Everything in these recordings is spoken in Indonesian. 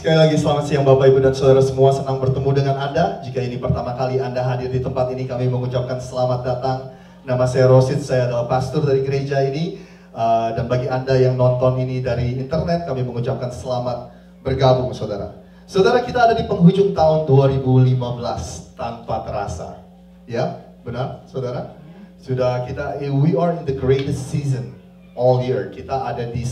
Sekali lagi selamat siang Bapak Ibu dan Saudara semua, senang bertemu dengan Anda. Jika ini pertama kali Anda hadir di tempat ini, kami mengucapkan selamat datang. Nama saya Rosid, saya adalah pastor dari gereja ini. Dan bagi Anda yang nonton ini dari internet, kami mengucapkan selamat bergabung Saudara. Saudara, kita ada di penghujung tahun 2015 tanpa terasa. Ya, benar Saudara? We are in the greatest season all year. Kita ada di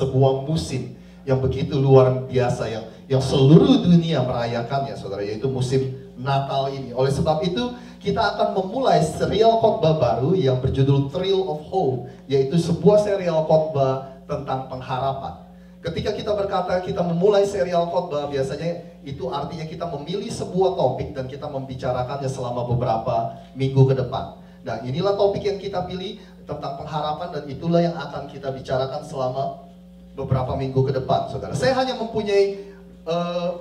sebuah musim yang begitu luar biasa, yang seluruh dunia merayakannya Saudara, yaitu musim Natal ini. Oleh sebab itu, kita akan memulai serial khotbah baru yang berjudul Thrill of Hope, yaitu sebuah serial khotbah tentang pengharapan. Ketika kita berkata kita memulai serial khotbah, biasanya itu artinya kita memilih sebuah topik dan kita membicarakannya selama beberapa minggu ke depan. Nah, inilah topik yang kita pilih tentang pengharapan, dan itulah yang akan kita bicarakan selama beberapa minggu ke depan, Saudara. Saya hanya mempunyai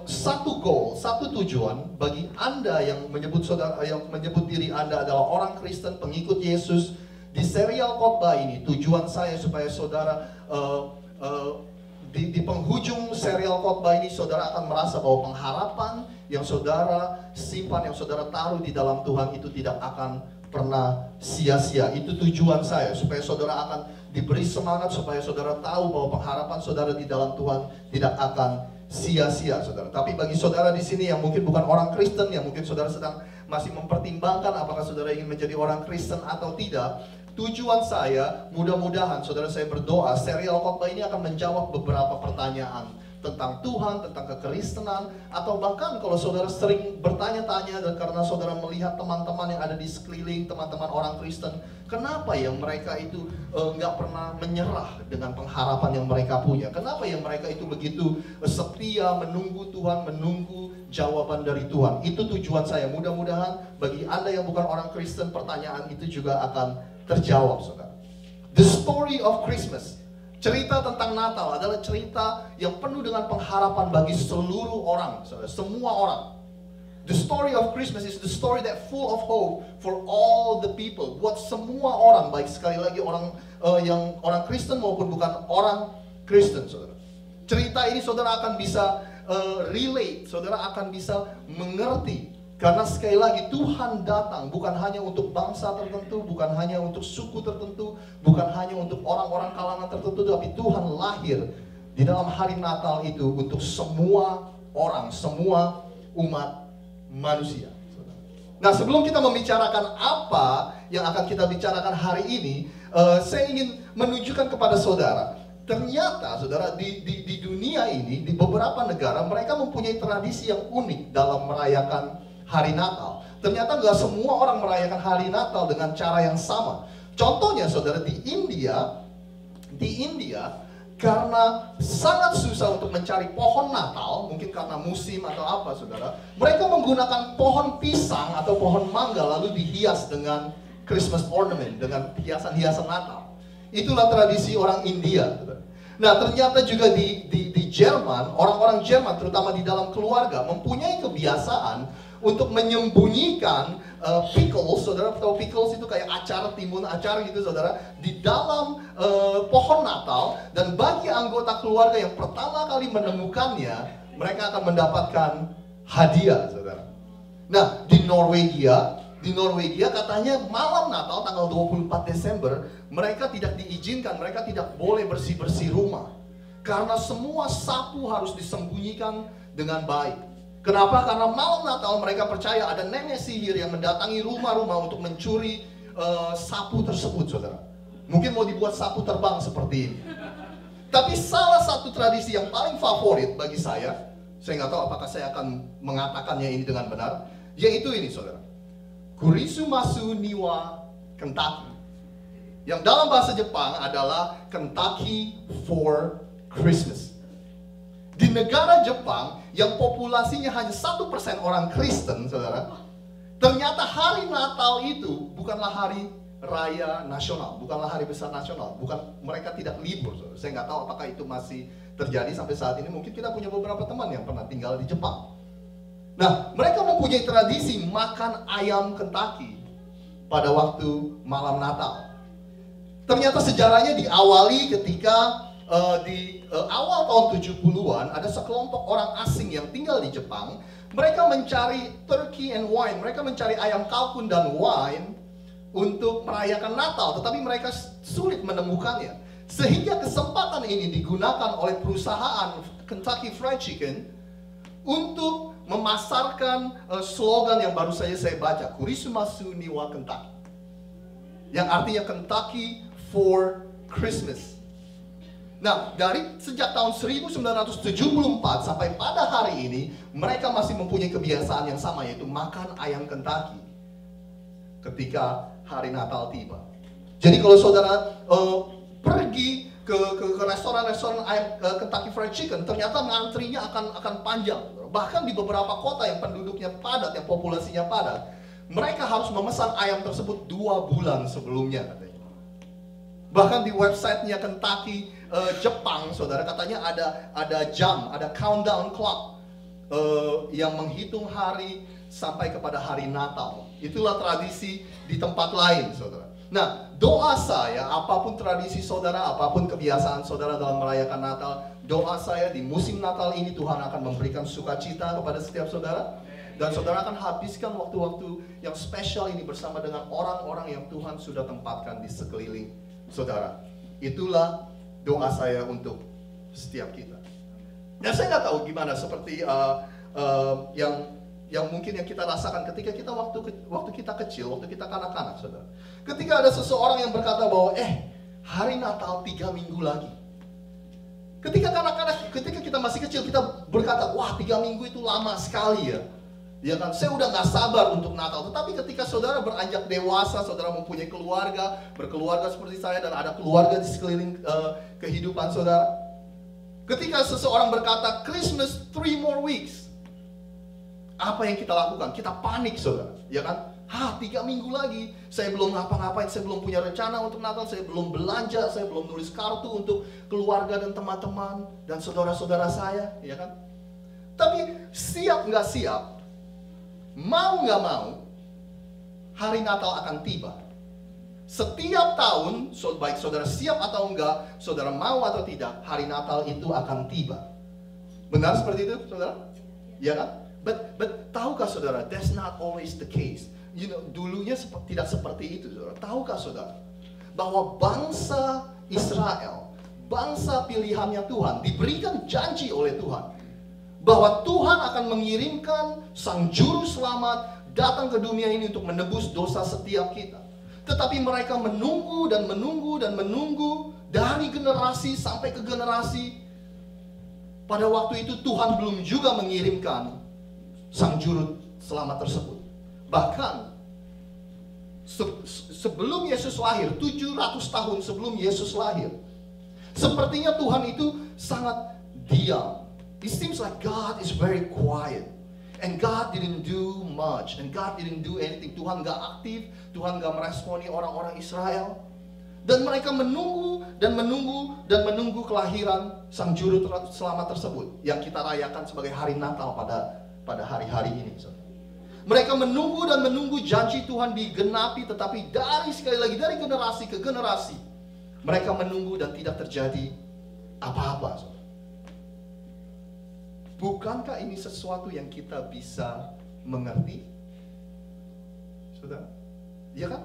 satu goal, satu tujuan bagi Anda yang menyebut diri Anda adalah orang Kristen, pengikut Yesus. Di serial khotbah ini, tujuan saya supaya Saudara di penghujung serial khotbah ini, Saudara akan merasa bahwa pengharapan yang Saudara simpan, yang Saudara taruh di dalam Tuhan itu tidak akan pernah sia-sia. Itu tujuan saya, supaya Saudara akan diberi semangat, supaya Saudara tahu bahwa pengharapan Saudara di dalam Tuhan tidak akan sia-sia, Saudara. Tapi bagi Saudara di sini yang mungkin bukan orang Kristen, yang mungkin Saudara sedang masih mempertimbangkan apakah Saudara ingin menjadi orang Kristen atau tidak, tujuan saya, mudah-mudahan Saudara, saya berdoa serial khotbah ini akan menjawab beberapa pertanyaan tentang Tuhan, tentang kekristenan, atau bahkan kalau Saudara sering bertanya-tanya dan karena Saudara melihat teman-teman yang ada di sekeliling, teman-teman orang Kristen, kenapa ya mereka itu nggak pernah menyerah dengan pengharapan yang mereka punya? Kenapa ya mereka itu begitu setia menunggu Tuhan, menunggu jawaban dari Tuhan? Itu tujuan saya. Mudah-mudahan bagi Anda yang bukan orang Kristen, pertanyaan itu juga akan terjawab, Saudara. The story of Christmas, cerita tentang Natal, adalah cerita yang penuh dengan pengharapan bagi seluruh orang, Saudara, semua orang. The story of Christmas is the story that full of hope for all the people. Buat semua orang, baik sekali lagi orang yang orang Kristen maupun bukan orang Kristen, Saudara. Cerita ini Saudara akan bisa relate, Saudara akan bisa mengerti. Karena sekali lagi Tuhan datang bukan hanya untuk bangsa tertentu, bukan hanya untuk suku tertentu, bukan hanya untuk orang-orang kalangan tertentu, tapi Tuhan lahir di dalam hari Natal itu untuk semua orang, semua umat manusia. Nah, sebelum kita membicarakan apa yang akan kita bicarakan hari ini, saya ingin menunjukkan kepada Saudara, ternyata Saudara di dunia ini, di beberapa negara, mereka mempunyai tradisi yang unik dalam merayakan hari Natal. Ternyata nggak semua orang merayakan hari Natal dengan cara yang sama. Contohnya Saudara, di India, karena sangat susah untuk mencari pohon Natal, mungkin karena musim atau apa Saudara, mereka menggunakan pohon pisang atau pohon mangga lalu dihias dengan Christmas ornament, dengan hiasan-hiasan Natal. Itulah tradisi orang India, Saudara. Nah, ternyata juga di Jerman, orang-orang Jerman terutama di dalam keluarga mempunyai kebiasaan untuk menyembunyikan pickles, Saudara. Tahu pickles itu kayak acar, timun acar gitu, Saudara, di dalam pohon Natal. Dan bagi anggota keluarga yang pertama kali menemukannya, mereka akan mendapatkan hadiah, Saudara. Nah, di Norwegia katanya malam Natal tanggal 24 Desember, mereka tidak diizinkan, mereka tidak boleh bersih-bersih rumah. Karena semua sapu harus disembunyikan dengan baik. Kenapa? Karena malam Natal mereka percaya ada nenek sihir yang mendatangi rumah-rumah untuk mencuri sapu tersebut, saudara. Mungkin mau dibuat sapu terbang seperti ini. Tapi salah satu tradisi yang paling favorit bagi saya nggak tahu apakah saya akan mengatakannya ini dengan benar, yaitu ini, saudara. Kurisumasu niwa Kentucky. Yang dalam bahasa Jepang adalah Kentucky for Christmas. Di negara Jepang yang populasinya hanya 1% orang Kristen, saudara, ternyata hari Natal itu bukanlah hari raya nasional, bukanlah hari besar nasional, mereka tidak libur. Saudara. Saya nggak tahu apakah itu masih terjadi sampai saat ini. Mungkin kita punya beberapa teman yang pernah tinggal di Jepang. Nah, mereka mempunyai tradisi makan ayam Kentucky pada waktu malam Natal. Ternyata sejarahnya diawali ketika di awal tahun 70-an ada sekelompok orang asing yang tinggal di Jepang. Mereka mencari turkey and wine, mereka mencari ayam kalkun dan wine untuk merayakan Natal, tetapi mereka sulit menemukannya. Sehingga kesempatan ini digunakan oleh perusahaan Kentucky Fried Chicken untuk memasarkan slogan yang baru saja saya baca, Kurisumasu niwa Kentucky, yang artinya Kentucky for Christmas. Nah, sejak tahun 1974 sampai pada hari ini, mereka masih mempunyai kebiasaan yang sama, yaitu makan ayam Kentucky ketika hari Natal tiba. Jadi kalau saudara pergi ke restoran-restoran ayam Kentucky Fried Chicken, ternyata ngantrinya akan panjang. Bahkan di beberapa kota yang penduduknya padat, yang populasinya padat, mereka harus memesan ayam tersebut 2 bulan sebelumnya, katanya. Bahkan di websitenya Kentucky Jepang, saudara, katanya ada jam, ada countdown clock yang menghitung hari sampai kepada hari Natal. Itulah tradisi di tempat lain, saudara. Nah, doa saya, apapun tradisi saudara, apapun kebiasaan saudara dalam merayakan Natal, doa saya di musim Natal ini Tuhan akan memberikan sukacita kepada setiap saudara. Dan saudara akan habiskan waktu-waktu yang spesial ini bersama dengan orang-orang yang Tuhan sudah tempatkan di sekeliling saudara. Itulah doa saya untuk setiap kita. Dan saya nggak tahu gimana seperti yang mungkin yang kita rasakan ketika kita waktu kita kecil, waktu kita kanak-kanak, saudara. Ketika ada seseorang yang berkata bahwa hari Natal 3 minggu lagi. Ketika kanak-kanak, ketika kita masih kecil, kita berkata, wah 3 minggu itu lama sekali ya. Ya kan, saya udah gak sabar untuk Natal. Tetapi ketika saudara beranjak dewasa, saudara mempunyai keluarga, berkeluarga seperti saya, dan ada keluarga di sekeliling kehidupan saudara. Ketika seseorang berkata, Christmas 3 more weeks. Apa yang kita lakukan? Kita panik, saudara. Ya kan? 3 minggu lagi. Saya belum ngapa-ngapain, saya belum punya rencana untuk Natal, saya belum belanja, saya belum nulis kartu untuk keluarga dan teman-teman dan saudara-saudara saya, ya kan? Tapi siap nggak siap, mau nggak mau, hari Natal akan tiba. Setiap tahun, baik saudara siap atau enggak, saudara mau atau tidak, hari Natal itu akan tiba. Benar seperti itu, saudara? Ya kan? But tahukah saudara, that's not always the case. You know, dulunya tidak seperti itu, saudara. Tahukah saudara, bahwa bangsa Israel, bangsa pilihannya Tuhan, diberikan janji oleh Tuhan bahwa Tuhan akan mengirimkan Sang Juru Selamat datang ke dunia ini untuk menebus dosa setiap kita. Tetapi mereka menunggu dan menunggu dan menunggu dari generasi sampai ke generasi. Pada waktu itu Tuhan belum juga mengirimkan Sang Juru Selamat tersebut. Bahkan sebelum Yesus lahir, 700 tahun sebelum Yesus lahir, sepertinya Tuhan itu sangat diam. It seems like God is very quiet. And God didn't do much. And God didn't do anything. Tuhan gak aktif. Tuhan gak meresponi orang-orang Israel. Dan mereka menunggu dan menunggu dan menunggu kelahiran Sang Juru Selamat tersebut, yang kita rayakan sebagai hari Natal pada hari-hari ini. Mereka menunggu dan menunggu janji Tuhan digenapi, tetapi sekali lagi dari generasi ke generasi mereka menunggu dan tidak terjadi apa-apa. Bukankah ini sesuatu yang kita bisa mengerti? Saudara? Ya kan?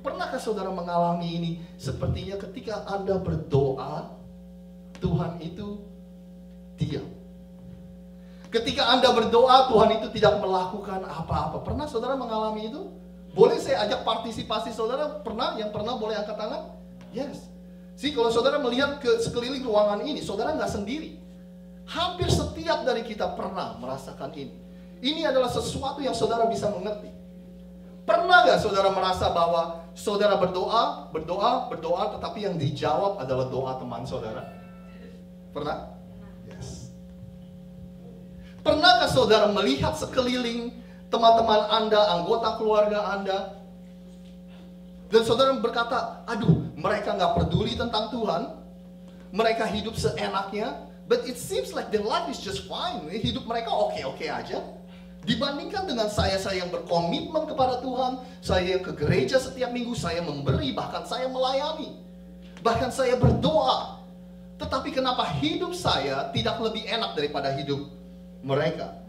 Pernahkah saudara mengalami ini? Sepertinya ketika Anda berdoa, Tuhan itu diam. Ketika Anda berdoa, Tuhan itu tidak melakukan apa-apa. Pernah saudara mengalami itu? Boleh saya ajak partisipasi saudara? Pernah? Yang pernah boleh angkat tangan? Yes. See, kalau saudara melihat ke sekeliling ruangan ini, saudara nggak sendiri. Hampir setiap dari kita pernah merasakan ini. Ini adalah sesuatu yang saudara bisa mengerti. Pernah nggak saudara merasa bahwa saudara berdoa, tetapi yang dijawab adalah doa teman saudara? Pernah? Yes. Pernahkah saudara melihat sekeliling teman-teman Anda, anggota keluarga Anda, dan saudara berkata, aduh, mereka nggak peduli tentang Tuhan, mereka hidup seenaknya, but it seems like their life is just fine. Hidup mereka oke-oke aja. Dibandingkan dengan saya yang berkomitmen kepada Tuhan, saya ke gereja setiap minggu, saya memberi, bahkan saya melayani, bahkan saya berdoa. Tetapi kenapa hidup saya tidak lebih enak daripada hidup mereka?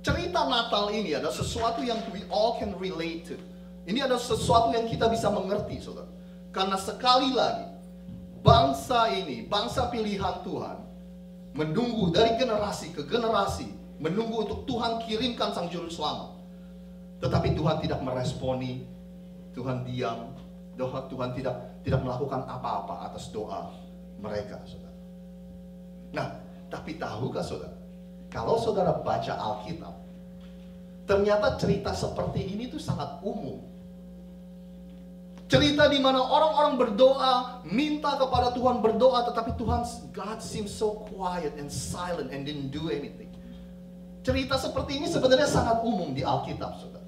Cerita Natal ini adalah sesuatu yang we all can relate to. Ini adalah sesuatu yang kita bisa mengerti, saudara. Karena sekali lagi, bangsa ini, bangsa pilihan Tuhan, menunggu dari generasi ke generasi, menunggu untuk Tuhan kirimkan Sang Juru Selamat. Tetapi Tuhan tidak meresponi, Tuhan diam, Tuhan tidak melakukan apa-apa atas doa mereka, saudara. Nah, tapi tahukah saudara, kalau saudara baca Alkitab, ternyata cerita seperti ini tuh sangat umum. Cerita di mana orang-orang berdoa, minta kepada Tuhan berdoa, tetapi God seems so quiet and silent and didn't do anything. Cerita seperti ini sebenarnya sangat umum di Alkitab, saudara.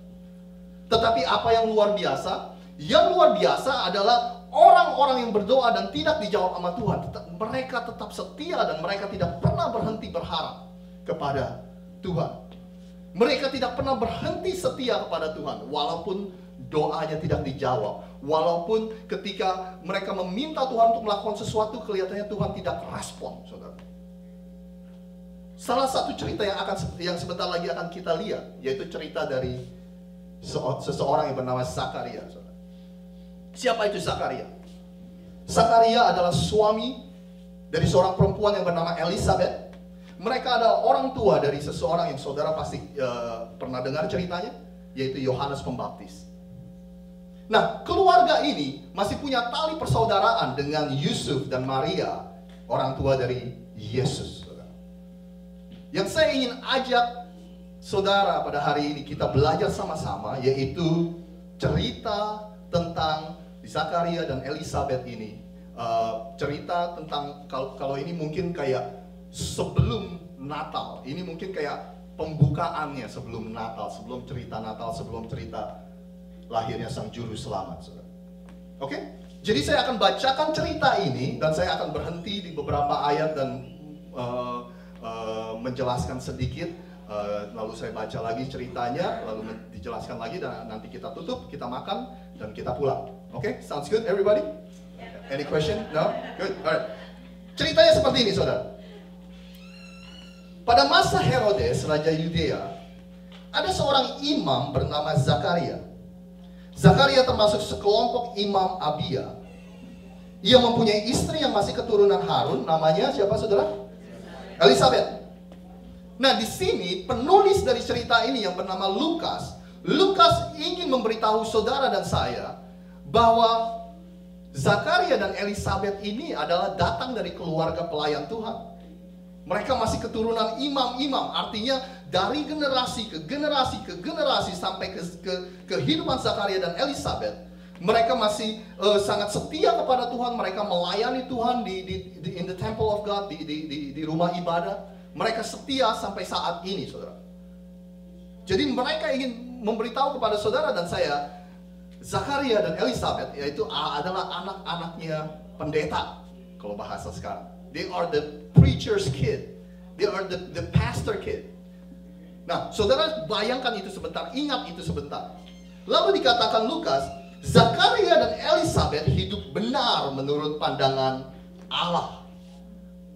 Tetapi apa yang luar biasa? Yang luar biasa adalah orang-orang yang berdoa dan tidak dijawab sama Tuhan. Mereka tetap setia dan mereka tidak pernah berhenti berharap kepada Tuhan. Mereka tidak pernah berhenti setia kepada Tuhan, walaupun doanya tidak dijawab, walaupun ketika mereka meminta Tuhan untuk melakukan sesuatu, kelihatannya Tuhan tidak respon, saudara. Salah satu cerita yang sebentar lagi akan kita lihat, yaitu cerita dari seseorang yang bernama Zakaria, saudara. Siapa itu Zakaria? Zakaria adalah suami dari seorang perempuan yang bernama Elisabeth. Mereka adalah orang tua dari seseorang yang saudara pasti pernah dengar ceritanya, yaitu Yohanes Pembaptis. Nah, keluarga ini masih punya tali persaudaraan dengan Yusuf dan Maria, orang tua dari Yesus, saudara. Yang saya ingin ajak saudara pada hari ini kita belajar sama-sama, yaitu cerita tentang Zakaria dan Elisabeth ini. Cerita tentang, kalau ini mungkin kayak sebelum Natal, ini mungkin kayak pembukaannya sebelum Natal, sebelum cerita Natal, sebelum cerita lahirnya Sang Juru Selamat, saudara. Oke? Jadi saya akan bacakan cerita ini dan saya akan berhenti di beberapa ayat dan menjelaskan sedikit. Lalu saya baca lagi ceritanya, lalu dijelaskan lagi dan nanti kita tutup, kita makan dan kita pulang. Oke? Sounds good, everybody? Any question? No? Good. Alright. Ceritanya seperti ini, saudara. Pada masa Herodes, Raja Yudea, ada seorang imam bernama Zakaria. Zakaria termasuk sekelompok imam Abia. Ia mempunyai istri yang masih keturunan Harun, namanya siapa, saudara? Elisabeth. Nah, di sini penulis dari cerita ini yang bernama Lukas ingin memberitahu saudara dan saya bahwa Zakaria dan Elisabeth ini adalah datang dari keluarga pelayan Tuhan. Mereka masih keturunan imam-imam, artinya dari generasi ke generasi ke generasi sampai ke kehidupan Zakaria dan Elisabeth. Mereka masih sangat setia kepada Tuhan, mereka melayani Tuhan in the temple of God, di rumah ibadah. Mereka setia sampai saat ini, saudara. Jadi mereka ingin memberitahu kepada saudara dan saya, Zakaria dan Elisabeth yaitu adalah anak-anaknya pendeta, kalau bahasa sekarang. They are the preacher's kid. They are the pastor kid. Nah, saudara bayangkan itu sebentar, ingat itu sebentar. Lalu dikatakan Lukas, Zakaria dan Elisabeth hidup benar menurut pandangan Allah.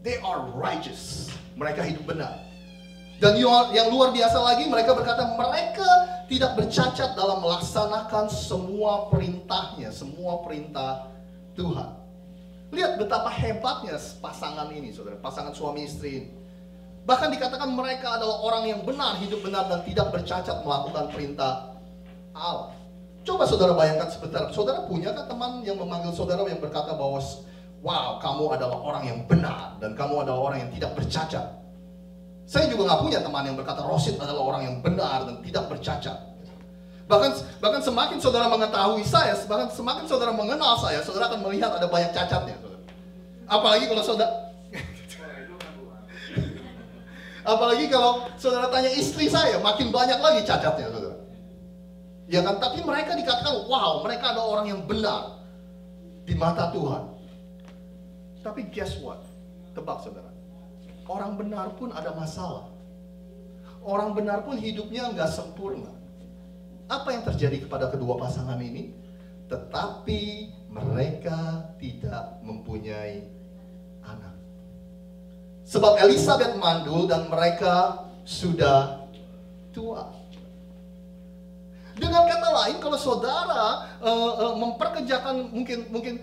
They are righteous. Mereka hidup benar. Dan yang luar biasa lagi, mereka berkata mereka tidak bercacat dalam melaksanakan semua perintahnya, semua perintah Tuhan. Lihat betapa hebatnya pasangan ini, saudara, pasangan suami istri ini. Bahkan dikatakan mereka adalah orang yang benar, hidup benar dan tidak bercacat melakukan perintah Allah. Coba saudara bayangkan sebentar, saudara punyakah teman yang memanggil saudara yang berkata bahwa wow, kamu adalah orang yang benar dan kamu adalah orang yang tidak bercacat? Saya juga nggak punya teman yang berkata Rosid adalah orang yang benar dan tidak bercacat. Bahkan semakin saudara mengetahui saya, bahkan semakin saudara mengenal saya, saudara akan melihat ada banyak cacatnya. Apalagi kalau saudara tanya istri saya, makin banyak lagi cacatnya, saudara. Ya kan? Tapi mereka dikatakan, wow, mereka adalah orang yang benar di mata Tuhan. Tapi guess what? Tebak, saudara. Orang benar pun ada masalah. Orang benar pun hidupnya nggak sempurna. Apa yang terjadi kepada kedua pasangan ini? Tetapi mereka tidak mempunyai anak. Sebab Elisabeth mandul dan mereka sudah tua. Dengan kata lain, kalau saudara memperkerjakan mungkin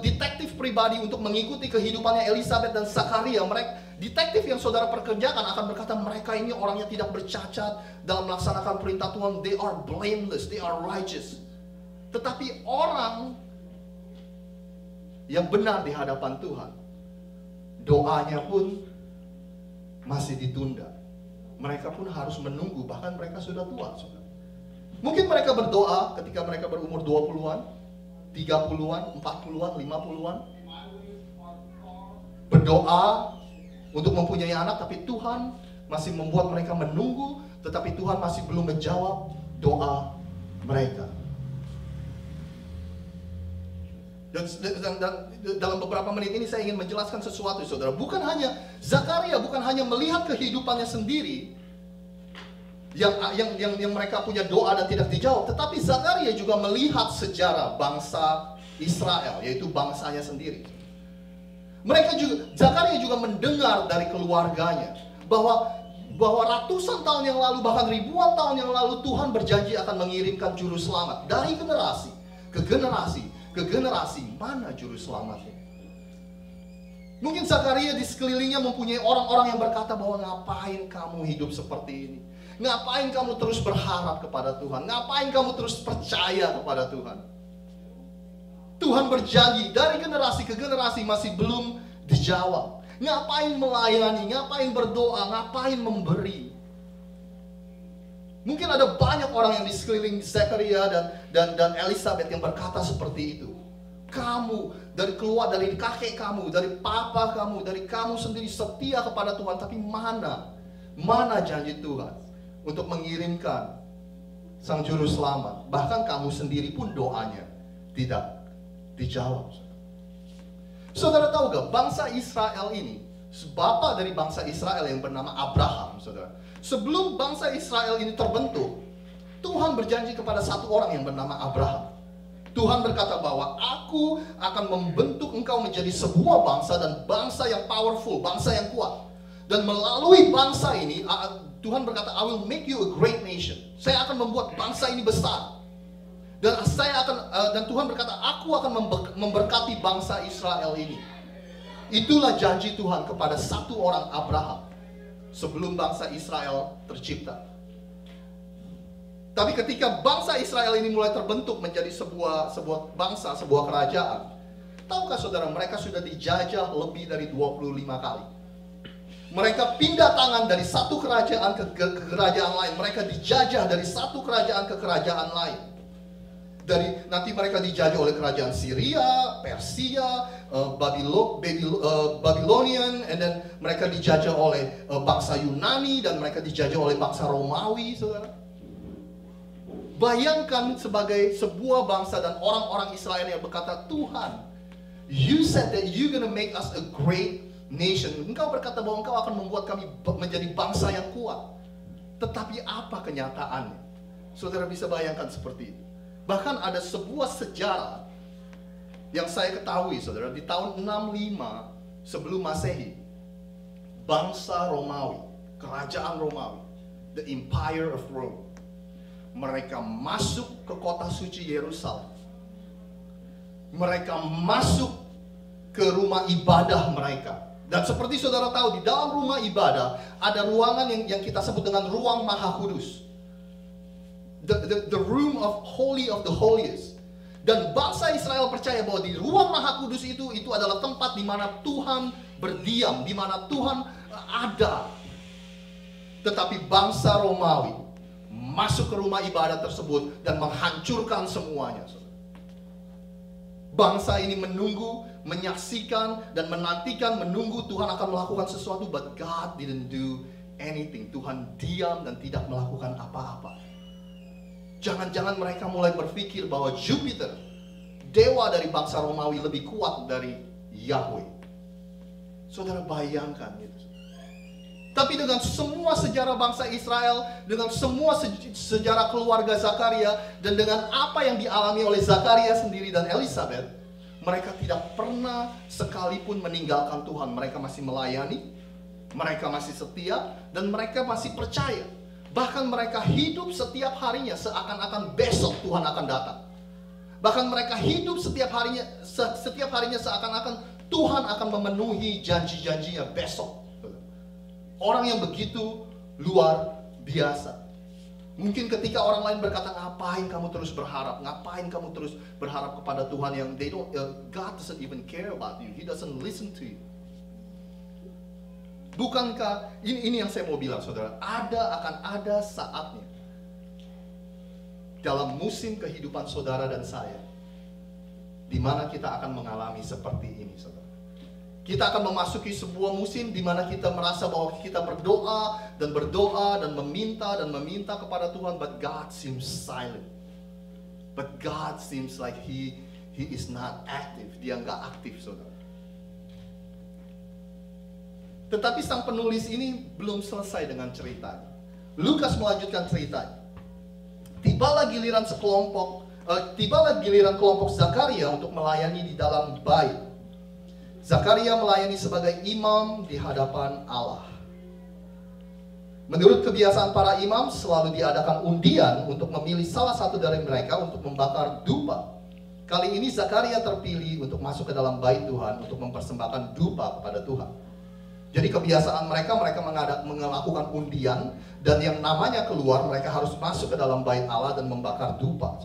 detektif pribadi untuk mengikuti kehidupannya Elisabeth dan Zakaria, detektif yang saudara pekerjakan akan berkata mereka ini orangnya tidak bercacat dalam melaksanakan perintah Tuhan. They are blameless, they are righteous. Tetapi orang yang benar di hadapan Tuhan, doanya pun masih ditunda. Mereka pun harus menunggu, bahkan mereka sudah tua, saudara. Mungkin mereka berdoa ketika mereka berumur 20-an, 30-an, 40-an, 50-an. Berdoa untuk mempunyai anak, tapi Tuhan masih membuat mereka menunggu, tetapi Tuhan masih belum menjawab doa mereka. Dan dalam beberapa menit ini saya ingin menjelaskan sesuatu, saudara. Bukan hanya Zakaria, bukan hanya melihat kehidupannya sendiri, yang mereka punya doa dan tidak dijawab, tetapi Zakaria juga melihat sejarah bangsa Israel, yaitu bangsanya sendiri. Zakaria juga mendengar dari keluarganya bahwa ratusan tahun yang lalu, bahkan ribuan tahun yang lalu, Tuhan berjanji akan mengirimkan juru selamat. Dari generasi ke generasi ke generasi, mana juru selamatnya? Mungkin Zakaria di sekelilingnya mempunyai orang-orang yang berkata bahwa ngapain kamu hidup seperti ini? Ngapain kamu terus berharap kepada Tuhan? Ngapain kamu terus percaya kepada Tuhan? Tuhan berjanji dari generasi ke generasi masih belum dijawab. Ngapain melayani? Ngapain berdoa? Ngapain memberi? Mungkin ada banyak orang yang di sekeliling Zakaria dan Elisabeth yang berkata seperti itu. Kamu dari kakek kamu, dari papa kamu, dari kamu sendiri setia kepada Tuhan, tapi mana janji Tuhan untuk mengirimkan sang juru selamat? Bahkan kamu sendiri pun doanya tidak dijawab. Saudara tahu gak, bangsa Israel ini, bapak dari bangsa Israel yang bernama Abraham, saudara. Sebelum bangsa Israel ini terbentuk, Tuhan berjanji kepada satu orang yang bernama Abraham. Tuhan berkata bahwa aku akan membentuk engkau menjadi sebuah bangsa, dan bangsa yang powerful, bangsa yang kuat. Dan melalui bangsa ini, Tuhan berkata, I will make you a great nation. Saya akan membuat bangsa ini besar. Dan Tuhan berkata, aku akan memberkati bangsa Israel ini. Itulah janji Tuhan kepada satu orang, Abraham, sebelum bangsa Israel tercipta. Tapi ketika bangsa Israel ini mulai terbentuk menjadi sebuah bangsa, sebuah kerajaan, tahukah saudara, mereka sudah dijajah lebih dari 25 kali. Mereka pindah tangan dari satu kerajaan ke kerajaan lain. Mereka dijajah dari satu kerajaan ke kerajaan lain. Nanti mereka dijajah oleh kerajaan Syria, Persia, Babylonian, and then mereka dijajah oleh bangsa Yunani, dan mereka dijajah oleh bangsa Romawi, saudara. Bayangkan sebagai sebuah bangsa dan orang-orang Israel yang berkata, Tuhan, you said that you're gonna make us a great nation. Engkau berkata bahwa engkau akan membuat kami menjadi bangsa yang kuat. Tetapi apa kenyataannya? Saudara bisa bayangkan seperti itu. Bahkan ada sebuah sejarah yang saya ketahui, saudara, di tahun 65 sebelum Masehi, bangsa Romawi, kerajaan Romawi, the Empire of Rome, mereka masuk ke kota suci Yerusalem. Mereka masuk ke rumah ibadah mereka. Dan seperti saudara tahu, di dalam rumah ibadah ada ruangan yang kita sebut dengan ruang Maha Kudus. The room of holy of the holiest. Dan bangsa Israel percaya bahwa di ruang Maha Kudus itu adalah tempat di mana Tuhan berdiam, di mana Tuhan ada. Tetapi bangsa Romawi masuk ke rumah ibadah tersebut dan menghancurkan semuanya. Bangsa ini menunggu, menyaksikan dan menantikan, menunggu Tuhan akan melakukan sesuatu, but God didn't do anything. Tuhan diam dan tidak melakukan apa-apa. Jangan-jangan mereka mulai berpikir bahwa Jupiter, dewa dari bangsa Romawi, lebih kuat dari Yahweh. Saudara bayangkan gitu. Tapi dengan semua sejarah bangsa Israel, dengan semua sejarah keluarga Zakaria, dan dengan apa yang dialami oleh Zakaria sendiri dan Elizabeth, mereka tidak pernah sekalipun meninggalkan Tuhan. Mereka masih melayani, mereka masih setia, dan mereka masih percaya. Bahkan mereka hidup setiap harinya seakan-akan besok Tuhan akan datang. Bahkan mereka hidup setiap harinya seakan-akan Tuhan akan memenuhi janji-janjinya besok. Orang yang begitu luar biasa. Mungkin ketika orang lain berkata, ngapain kamu terus berharap? Ngapain kamu terus berharap kepada Tuhan yang God doesn't even care about you. He doesn't listen to you. Bukankah ini yang saya mau bilang, saudara? Akan ada saatnya dalam musim kehidupan saudara dan saya, di mana kita akan mengalami seperti ini, saudara. Kita akan memasuki sebuah musim di mana kita merasa bahwa kita berdoa dan meminta kepada Tuhan, but God seems silent. But God seems like He is not active. Dia nggak aktif, saudara. Tetapi sang penulis ini belum selesai dengan ceritanya. Lukas melanjutkan ceritanya. Tibalah giliran kelompok Zakaria untuk melayani di dalam bait. Zakaria melayani sebagai imam di hadapan Allah. Menurut kebiasaan para imam, selalu diadakan undian untuk memilih salah satu dari mereka untuk membakar dupa. Kali ini Zakaria terpilih untuk masuk ke dalam bait Tuhan untuk mempersembahkan dupa kepada Tuhan. Jadi kebiasaan mereka melakukan undian, dan yang namanya keluar, mereka harus masuk ke dalam bait Allah dan membakar dupa.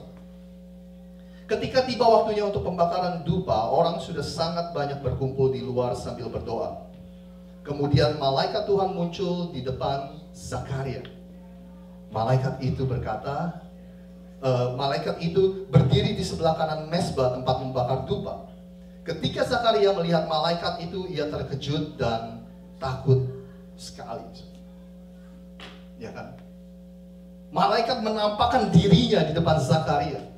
Ketika tiba waktunya untuk pembakaran dupa, orang sudah sangat banyak berkumpul di luar sambil berdoa. Kemudian malaikat Tuhan muncul di depan Zakaria. Malaikat itu berdiri di sebelah kanan mezbah tempat membakar dupa. Ketika Zakaria melihat malaikat itu, ia terkejut dan takut sekali. Ya kan? Malaikat menampakkan dirinya di depan Zakaria.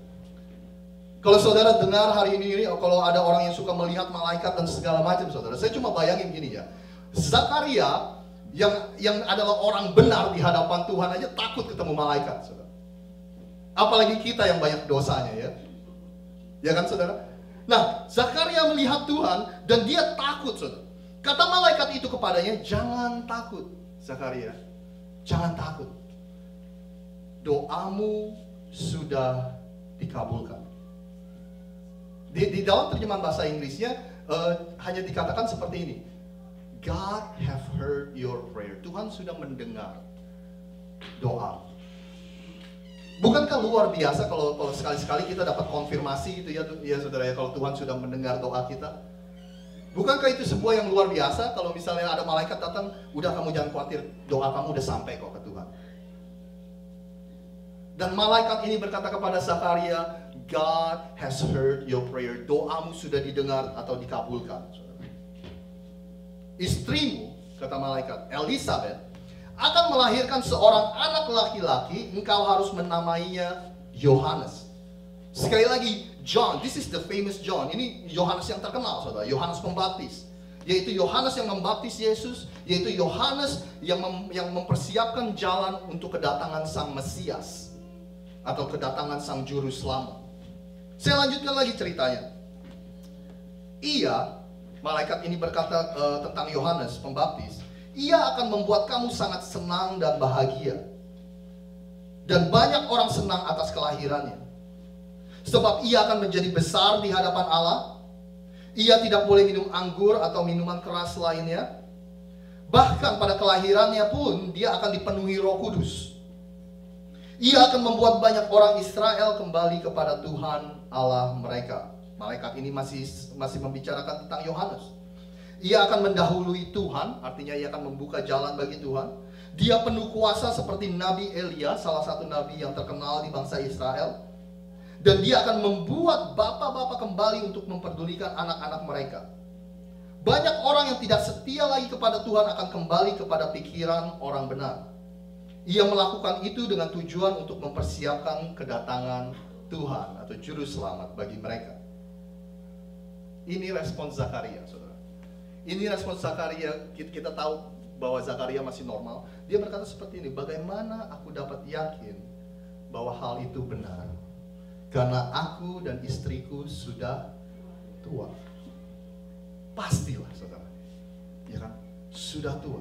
Kalau saudara dengar hari ini, kalau ada orang yang suka melihat malaikat dan segala macam, saudara, saya cuma bayangin gini ya. Zakaria yang adalah orang benar di hadapan Tuhan aja takut ketemu malaikat, saudara. Apalagi kita yang banyak dosanya, ya. Ya kan, saudara? Nah, Zakaria melihat Tuhan dan dia takut, saudara. Kata malaikat itu kepadanya, jangan takut, Zakaria. Jangan takut. Doamu sudah dikabulkan. Di dalam terjemahan bahasa Inggrisnya hanya dikatakan seperti ini. God have heard your prayer. Tuhan sudah mendengar doa. Bukankah luar biasa kalau sekali-sekali kita dapat konfirmasi itu ya saudara ya, kalau Tuhan sudah mendengar doa kita? Bukankah itu sebuah yang luar biasa kalau misalnya ada malaikat datang, udah kamu jangan khawatir, doa kamu udah sampai kok ke Tuhan. Dan malaikat ini berkata kepada Zakaria, God has heard your prayer. Doamu sudah didengar atau dikabulkan. Istrimu, kata malaikat, Elizabeth, akan melahirkan seorang anak laki-laki. Engkau harus menamainya Yohanes. Sekali lagi, John, this is the famous John. Ini Yohanes yang terkenal, saudara. Yohanes Pembaptis. Yaitu Yohanes yang membaptis Yesus. Yaitu Yohanes yang mempersiapkan jalan untuk kedatangan Sang Mesias. Atau kedatangan Sang Juru Selamat. Saya lanjutkan lagi ceritanya. Malaikat ini berkata tentang Yohanes Pembaptis. Ia akan membuat kamu sangat senang dan bahagia. Dan banyak orang senang atas kelahirannya. Sebab ia akan menjadi besar di hadapan Allah. Ia tidak boleh minum anggur atau minuman keras lainnya. Bahkan pada kelahirannya pun dia akan dipenuhi Roh Kudus. Ia akan membuat banyak orang Israel kembali kepada Tuhan Allah mereka. Malaikat ini masih membicarakan tentang Yohanes. Ia akan mendahului Tuhan, artinya ia akan membuka jalan bagi Tuhan. Dia penuh kuasa seperti Nabi Elia, salah satu nabi yang terkenal di bangsa Israel. Dan dia akan membuat bapak-bapak kembali untuk memperdulikan anak-anak mereka. Banyak orang yang tidak setia lagi kepada Tuhan akan kembali kepada pikiran orang benar. Ia melakukan itu dengan tujuan untuk mempersiapkan kedatangan Tuhan atau juru selamat bagi mereka. Ini respons Zakaria, saudara. Ini respons Zakaria. Kita tahu bahwa Zakaria masih normal. Dia berkata seperti ini, bagaimana aku dapat yakin bahwa hal itu benar? Karena aku dan istriku sudah tua. Pastilah, saudara, ya kan? Sudah tua.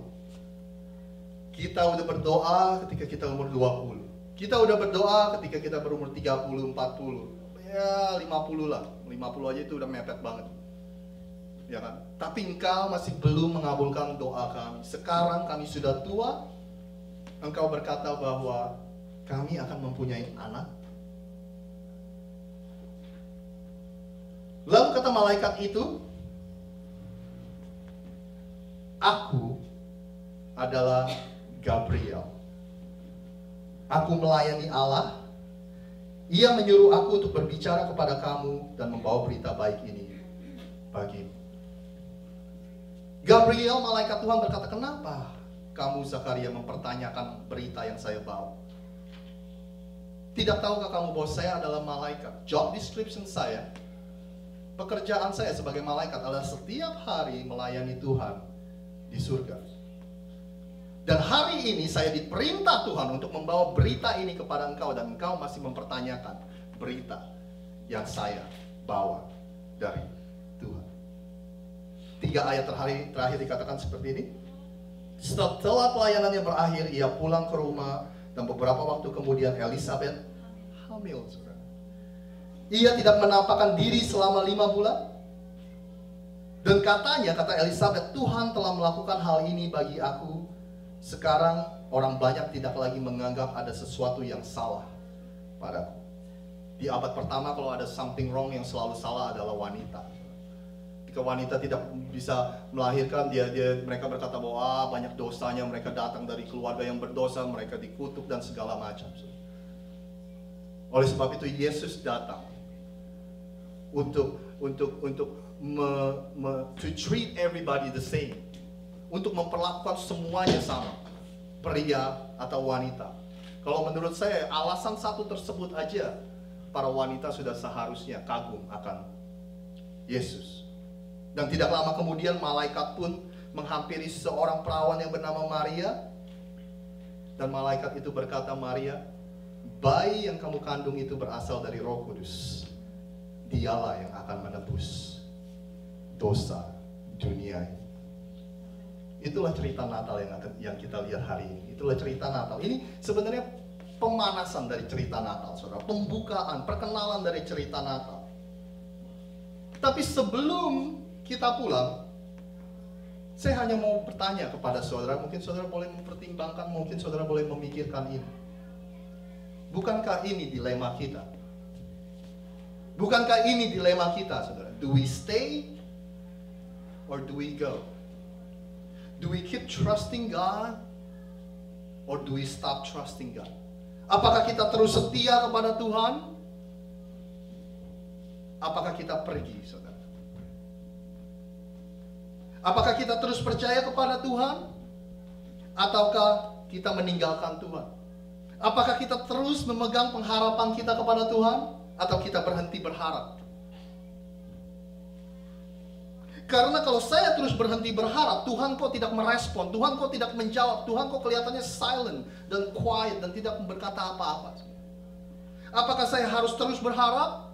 Kita udah berdoa ketika kita umur 20. Kita udah berdoa ketika kita berumur 30, 40. Ya 50 lah. 50 aja itu udah mepet banget. Ya kan? Tapi engkau masih belum mengabulkan doa kami. Sekarang kami sudah tua. Engkau berkata bahwa kami akan mempunyai anak. Lalu kata malaikat itu, aku adalah Gabriel. Aku melayani Allah. Ia menyuruh aku untuk berbicara kepada kamu dan membawa berita baik ini bagimu. Gabriel, malaikat Tuhan berkata, kenapa kamu Zakaria mempertanyakan berita yang saya bawa? Tidak tahukah kamu bahwa saya adalah malaikat? Job description saya, pekerjaan saya sebagai malaikat adalah setiap hari melayani Tuhan di surga. Dan hari ini saya diperintah Tuhan untuk membawa berita ini kepada engkau, dan engkau masih mempertanyakan berita yang saya bawa dari Tuhan. 3 ayat terakhir dikatakan seperti ini. Setelah pelayanannya berakhir, ia pulang ke rumah, dan beberapa waktu kemudian Elizabeth hamil. Ia tidak menampakkan diri selama 5 bulan. Dan katanya, kata Elizabeth, Tuhan telah melakukan hal ini bagi aku. Sekarang orang banyak tidak lagi menganggap ada sesuatu yang salah padaku. Di abad pertama kalau ada something wrong, yang selalu salah adalah wanita. Ketika wanita tidak bisa melahirkan, mereka berkata bahwa banyak dosanya, mereka datang dari keluarga yang berdosa, mereka dikutuk dan segala macam. Oleh sebab itu Yesus datang untuk to treat everybody the same, untuk memperlakukan semuanya sama, pria atau wanita. Kalau menurut saya alasan satu tersebut aja, para wanita sudah seharusnya kagum akan Yesus. Dan tidak lama kemudian malaikat pun menghampiri seorang perawan yang bernama Maria, dan malaikat itu berkata, Maria, bayi yang kamu kandung itu berasal dari Roh Kudus. Dialah yang akan menebus dosa dunia ini. Itulah cerita Natal yang kita lihat hari ini. Itulah cerita Natal. Ini sebenarnya pemanasan dari cerita Natal, saudara. Pembukaan, perkenalan dari cerita Natal. Tapi sebelum kita pulang, saya hanya mau bertanya kepada saudara. Mungkin saudara boleh mempertimbangkan, mungkin saudara boleh memikirkan ini. Bukankah ini dilema kita? Bukankah ini dilema kita, saudara? Do we stay or do we go? Do we keep trusting God or do we stop trusting God? Apakah kita terus setia kepada Tuhan? Apakah kita pergi, saudara? Apakah kita terus percaya kepada Tuhan? Ataukah kita meninggalkan Tuhan? Apakah kita terus memegang pengharapan kita kepada Tuhan? Atau kita berhenti berharap? Karena kalau saya terus berhenti berharap, Tuhan kok tidak merespon, Tuhan kok tidak menjawab, Tuhan kok kelihatannya silent dan quiet dan tidak berkata apa-apa. Apakah saya harus terus berharap?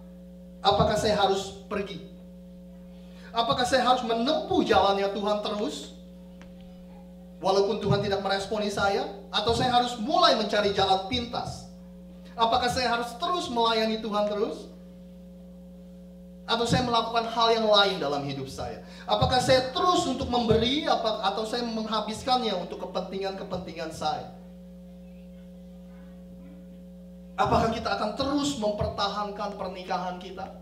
Apakah saya harus pergi? Apakah saya harus menempuh jalannya Tuhan terus, walaupun Tuhan tidak meresponi saya? Atau saya harus mulai mencari jalan pintas? Apakah saya harus terus melayani Tuhan terus? Atau saya melakukan hal yang lain dalam hidup saya? Apakah saya terus untuk memberi, atau saya menghabiskannya untuk kepentingan-kepentingan saya? Apakah kita akan terus mempertahankan pernikahan kita?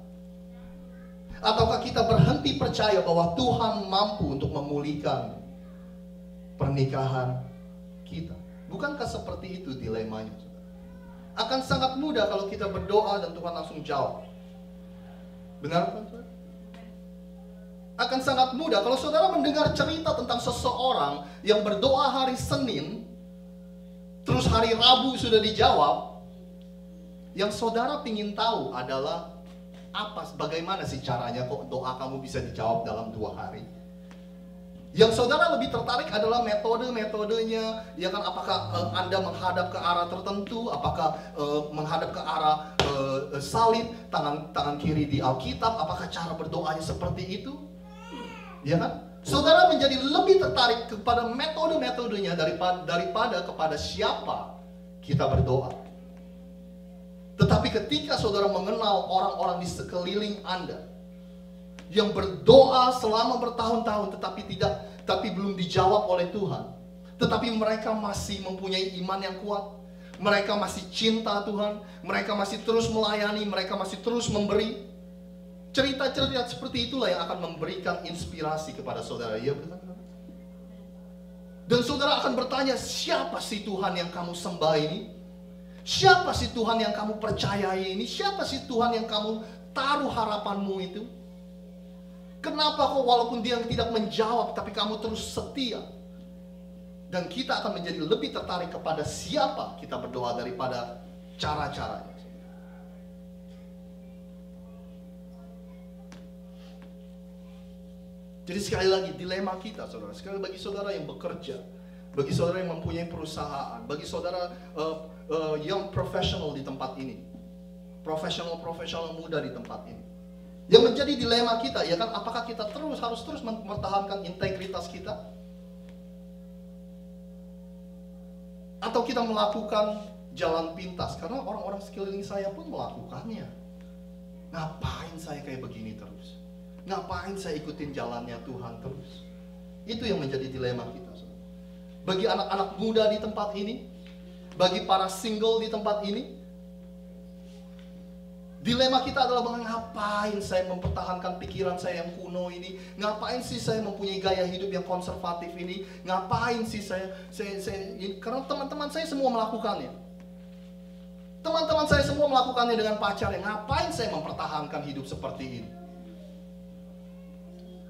Ataukah kita berhenti percaya bahwa Tuhan mampu untuk memulihkan pernikahan kita? Bukankah seperti itu dilemanya? Akan sangat mudah kalau kita berdoa dan Tuhan langsung jawab. Benar kan, saudara? Akan sangat mudah kalau saudara mendengar cerita tentang seseorang yang berdoa hari Senin, terus hari Rabu sudah dijawab. Yang saudara ingin tahu adalah bagaimana sih caranya kok doa kamu bisa dijawab dalam 2 hari? Yang saudara lebih tertarik adalah metodenya, ya kan? Apakah Anda menghadap ke arah tertentu? Apakah menghadap ke arah salib, tangan kiri di Alkitab? Apakah cara berdoanya seperti itu? Ya kan? Saudara menjadi lebih tertarik kepada metodenya daripada kepada siapa kita berdoa. Tetapi ketika saudara mengenal orang-orang di sekeliling Anda yang berdoa selama bertahun-tahun tapi belum dijawab oleh Tuhan, tetapi mereka masih mempunyai iman yang kuat, mereka masih cinta Tuhan, mereka masih terus melayani, mereka masih terus memberi. Cerita-cerita seperti itulah yang akan memberikan inspirasi kepada saudara. Ya, benar? Dan saudara akan bertanya, siapa sih Tuhan yang kamu sembah ini? Siapa sih Tuhan yang kamu percayai ini? Siapa sih Tuhan yang kamu taruh harapanmu itu? Kenapa kok walaupun dia tidak menjawab tapi kamu terus setia? Dan kita akan menjadi lebih tertarik kepada siapa kita berdoa daripada cara-caranya. Jadi sekali lagi dilema kita, saudara. Sekali bagi saudara yang bekerja, bagi saudara yang mempunyai perusahaan, bagi saudara young professional di tempat ini, profesional muda di tempat ini, yang menjadi dilema kita, ya kan? Apakah kita harus terus mempertahankan integritas kita, atau kita melakukan jalan pintas? Karena orang-orang sekeliling saya pun melakukannya. Ngapain saya kayak begini terus? Ngapain saya ikutin jalannya Tuhan terus? Itu yang menjadi dilema kita. Bagi anak-anak muda di tempat ini, bagi para single di tempat ini, dilema kita adalah ngapain saya mempertahankan pikiran saya yang kuno ini? Ngapain sih saya mempunyai gaya hidup yang konservatif ini? Ngapain sih saya karena teman-teman saya semua melakukannya. Teman-teman saya semua melakukannya dengan pacarnya. Ngapain saya mempertahankan hidup seperti ini?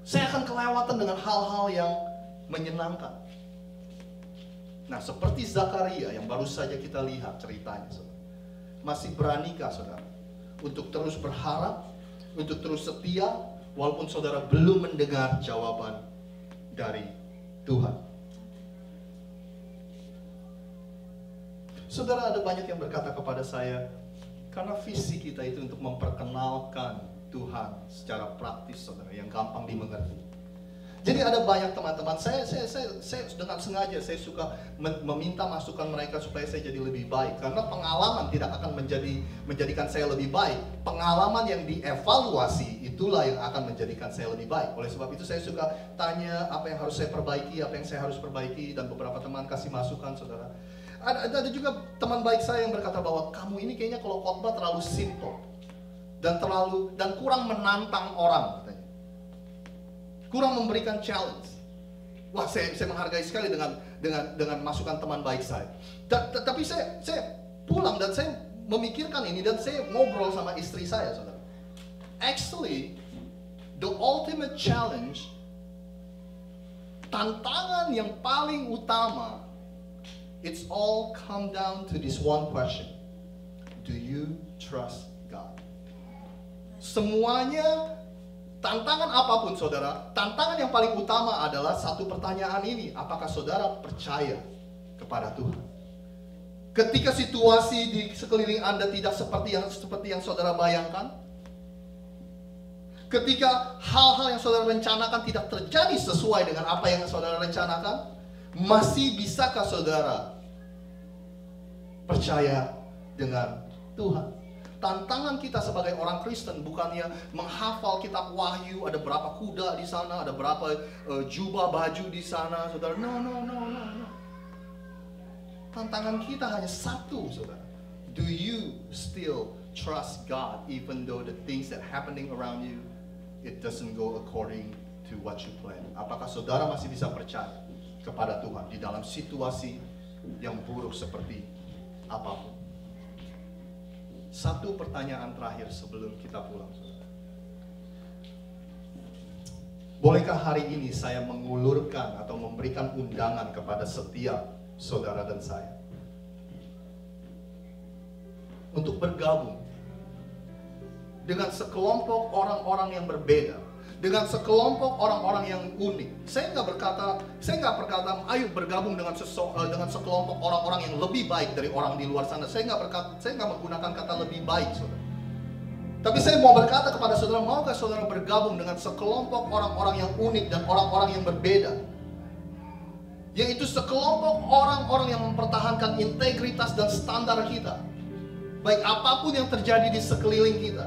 Saya akan kelewatan dengan hal-hal yang menyenangkan. Nah, seperti Zakaria yang baru saja kita lihat ceritanya, saudara. Masih beranikah saudara untuk terus berharap, untuk terus setia, walaupun saudara belum mendengar jawaban dari Tuhan? Saudara, ada banyak yang berkata kepada saya, karena visi kita itu untuk memperkenalkan Tuhan secara praktis, saudara, yang gampang dimengerti. Jadi ada banyak teman-teman saya dengan sengaja saya suka meminta masukan mereka supaya saya jadi lebih baik, karena pengalaman tidak akan menjadikan saya lebih baik. Pengalaman yang dievaluasi itulah yang akan menjadikan saya lebih baik. Oleh sebab itu saya suka tanya apa yang harus saya perbaiki, apa yang saya harus perbaiki, dan beberapa teman kasih masukan, saudara. Ada juga teman baik saya yang berkata bahwa kamu ini kayaknya kalau khotbah terlalu simple dan kurang menantang orang, katanya. Kurang memberikan challenge. Wah, saya menghargai sekali dengan masukan teman baik saya. Tapi saya pulang dan saya memikirkan ini dan saya ngobrol sama istri saya, saudara. Actually, the ultimate challenge, tantangan yang paling utama, it's all come down to this one question. Do you trust God? Semuanya, tantangan apapun saudara, tantangan yang paling utama adalah satu pertanyaan ini: apakah saudara percaya kepada Tuhan? Ketika situasi di sekeliling Anda tidak seperti yang saudara bayangkan, ketika hal-hal yang saudara rencanakan tidak terjadi sesuai dengan apa yang saudara rencanakan, masih bisakah saudara percaya dengan Tuhan? Tantangan kita sebagai orang Kristen bukannya menghafal kitab Wahyu, ada berapa kuda di sana, ada berapa jubah baju di sana, saudara. No. Tantangan kita hanya satu, saudara. Do you still trust God even though the things that happening around you, it doesn't go according to what you plan? Apakah saudara masih bisa percaya kepada Tuhan di dalam situasi yang buruk seperti apapun? Satu pertanyaan terakhir sebelum kita pulang, saudara. Bolehkah hari ini saya mengulurkan atau memberikan undangan kepada setiap saudara dan saya untuk bergabung dengan sekelompok orang-orang yang berbeda, dengan sekelompok orang-orang yang unik. Saya nggak berkata, ayo bergabung dengan sekelompok orang-orang yang lebih baik dari orang di luar sana. Saya nggak menggunakan kata lebih baik, saudara. Tapi saya mau berkata kepada saudara, maukah saudara bergabung dengan sekelompok orang-orang yang unik dan orang-orang yang berbeda? Yaitu sekelompok orang-orang yang mempertahankan integritas dan standar kita, baik apapun yang terjadi di sekeliling kita.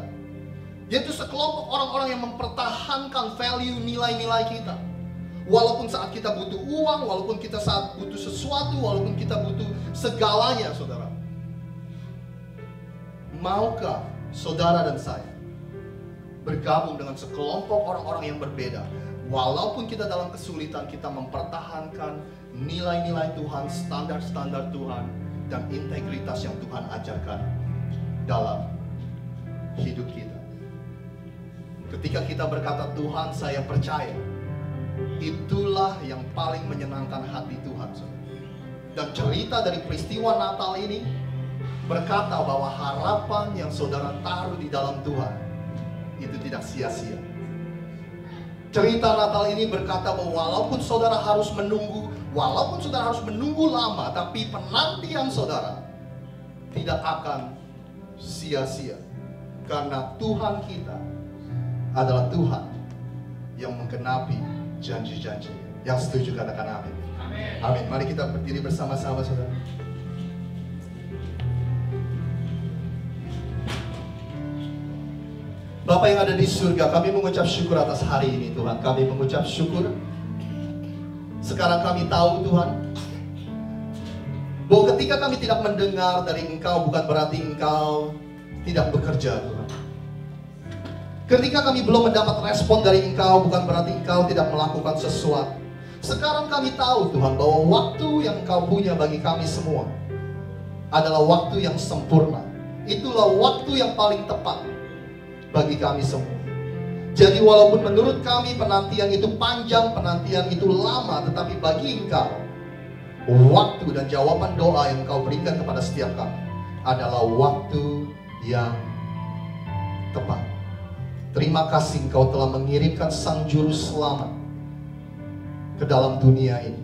Yaitu sekelompok orang-orang yang mempertahankan value, nilai-nilai kita. Walaupun saat kita butuh uang, walaupun kita saat butuh sesuatu, walaupun kita butuh segalanya, saudara. Maukah saudara dan saya bergabung dengan sekelompok orang-orang yang berbeda? Walaupun kita dalam kesulitan, kita mempertahankan nilai-nilai Tuhan, standar-standar Tuhan, dan integritas yang Tuhan ajarkan dalam hidup kita. Ketika kita berkata, Tuhan saya percaya, itulah yang paling menyenangkan hati Tuhan. Dan cerita dari peristiwa Natal ini berkata bahwa harapan yang saudara taruh di dalam Tuhan itu tidak sia-sia. Cerita Natal ini berkata bahwa walaupun saudara harus menunggu lama, tapi penantian saudara tidak akan sia-sia. Karena Tuhan kita adalah Tuhan yang menggenapi janji-janji. Yang setuju katakan amin. Amin. Mari kita berdiri bersama-sama, saudara. Bapa yang ada di surga, kami mengucap syukur atas hari ini, Tuhan. Kami mengucap syukur. Sekarang kami tahu, Tuhan, bahwa ketika kami tidak mendengar dari Engkau, bukan berarti Engkau tidak bekerja, Tuhan. Ketika kami belum mendapat respon dari Engkau, bukan berarti Engkau tidak melakukan sesuatu. Sekarang kami tahu, Tuhan, bahwa waktu yang Engkau punya bagi kami semua adalah waktu yang sempurna. Itulah waktu yang paling tepat bagi kami semua. Jadi walaupun menurut kami penantian itu panjang, penantian itu lama, tetapi bagi Engkau, waktu dan jawaban doa yang Engkau berikan kepada setiap kami adalah waktu yang tepat. Terima kasih Engkau telah mengirimkan Sang Juru Selamat ke dalam dunia ini.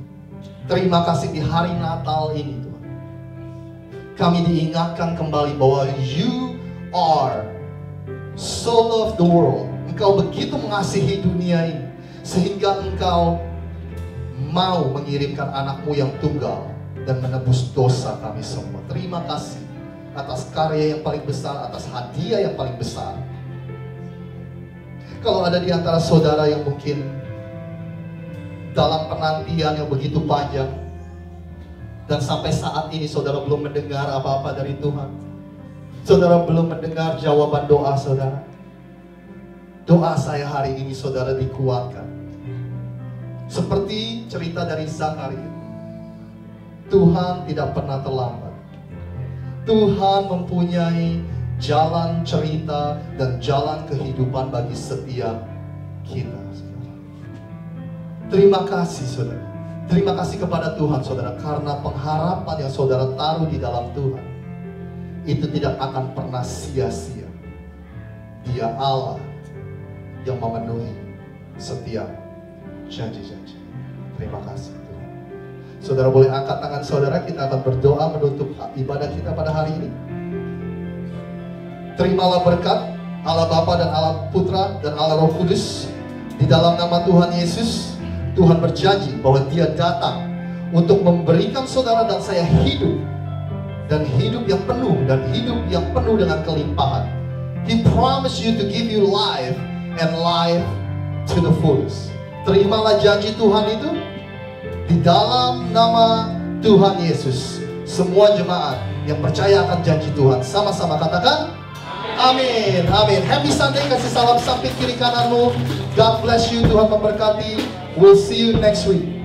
Terima kasih di hari Natal ini, Tuhan. Kami diingatkan kembali bahwa You are so love the world. Engkau begitu mengasihi dunia ini sehingga Engkau mau mengirimkan anakmu yang tunggal dan menebus dosa kami semua. Terima kasih atas karya yang paling besar, atas hadiah yang paling besar. Kalau ada di antara saudara yang mungkin dalam penantian yang begitu panjang dan sampai saat ini saudara belum mendengar apa-apa dari Tuhan, saudara belum mendengar jawaban doa saudara, doa saya hari ini saudara dikuatkan. Seperti cerita dari Zakaria, Tuhan tidak pernah terlambat. Tuhan mempunyai jalan cerita dan jalan kehidupan bagi setiap kita. Terima kasih saudara. Terima kasih kepada Tuhan saudara, karena pengharapan yang saudara taruh di dalam Tuhan itu tidak akan pernah sia-sia. Dia Allah yang memenuhi setiap janji-janji. Terima kasih Tuhan. Saudara boleh angkat tangan saudara, kita akan berdoa menutup ibadah kita pada hari ini. Terimalah berkat Allah Bapa dan Allah Putra dan Allah Roh Kudus di dalam nama Tuhan Yesus. Tuhan berjanji bahwa Dia datang untuk memberikan saudara dan saya hidup dan hidup yang penuh dengan kelimpahan. He promised you to give you life and life to the fullest. Terimalah janji Tuhan itu di dalam nama Tuhan Yesus. Semua jemaat yang percaya akan janji Tuhan sama-sama katakan amin. Amin. Happy Sunday. Kasih salam samping kiri kananmu. God bless you. Tuhan memberkati. We'll see you next week.